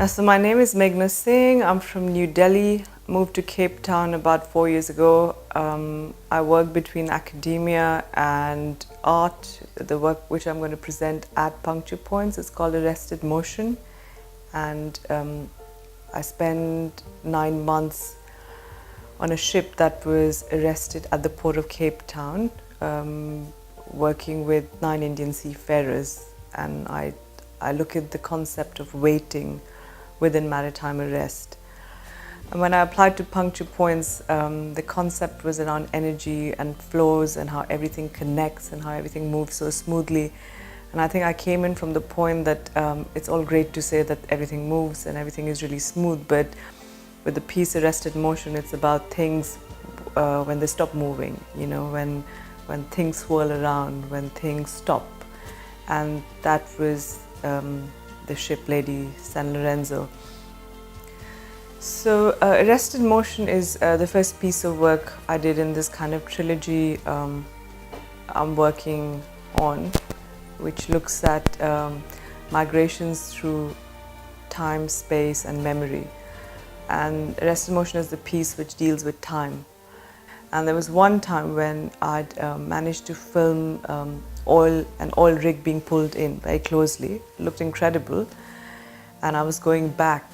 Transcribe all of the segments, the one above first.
So my name is Megnah Singhn. I'm from New Delhi. Moved to Cape Town about 4 years ago. I work between academia and art. The work which I'm going to present at Puncture Points is called Arrested Motion, and I spent 9 months on a ship that was arrested at the port of Cape Town, working with 9 Indian seafarers, and I look at the concept of waiting within maritime arrest. And when I applied to Puncture Points, the concept was around energy and flows and how everything connects and how everything moves so smoothly. And I think I came in from the point that it's all great to say that everything moves and everything is really smooth, but with the piece Arrested Motion, it's about things when they stop moving, you know, when things swirl around, when things stop. And that was the ship Lady San Lorenzo. So Arrested Motion is the first piece of work I did in this kind of trilogy I'm working on, which looks at migrations through time, space and memory. And Arrested Motion is the piece which deals with time. And there was one time when I'd managed to film an oil rig being pulled in very closely. It looked incredible. And I was going back,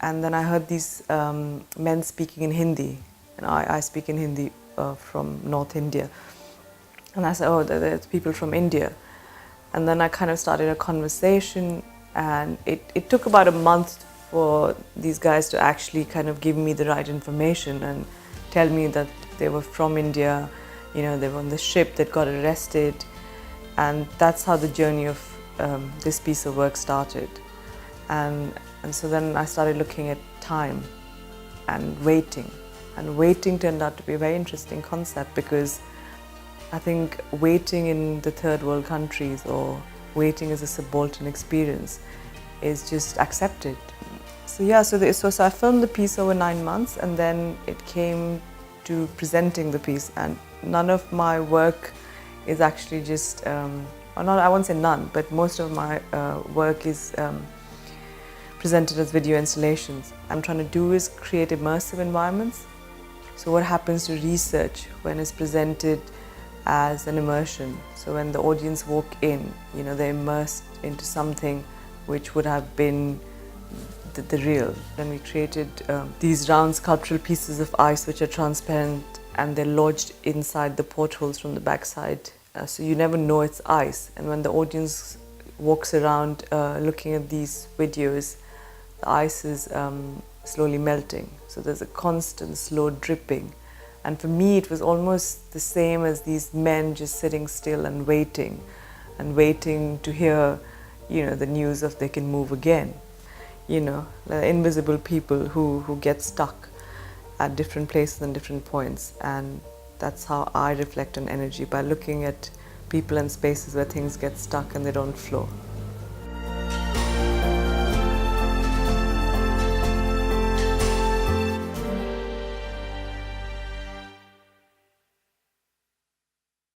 and then I heard these men speaking in Hindi. And I speak in Hindi from North India. And I said, oh, there's people from India. And then I kind of started a conversation, and it took about a month for these guys to actually kind of give me the right information and tell me that they were from India, you know, they were on the ship that got arrested. And that's how the journey of this piece of work started. And so then I started looking at time and waiting. And waiting turned out to be a very interesting concept, because I think waiting in the third world countries, or waiting as a subaltern experience, is just accepted. So yeah, so I filmed the piece over 9 months, and then it came to presenting the piece. And none of my work is actually just, or not, I won't say none, but most of my work is presented as video installations. I'm trying to do is create immersive environments. So what happens to research when it's presented as an immersion? So when the audience walk in, you know, they're immersed into something which would have been the real. And we created these round sculptural pieces of ice which are transparent, and they're lodged inside the portholes from the backside. So you never know it's ice. And when the audience walks around looking at these videos, the ice is slowly melting. So there's a constant slow dripping. And for me, it was almost the same as these men just sitting still and waiting to hear, you know, the news of they can move again. You know, the invisible people who get stuck at different places and different points. And that's how I reflect on energy, by looking at people and spaces where things get stuck and they don't flow.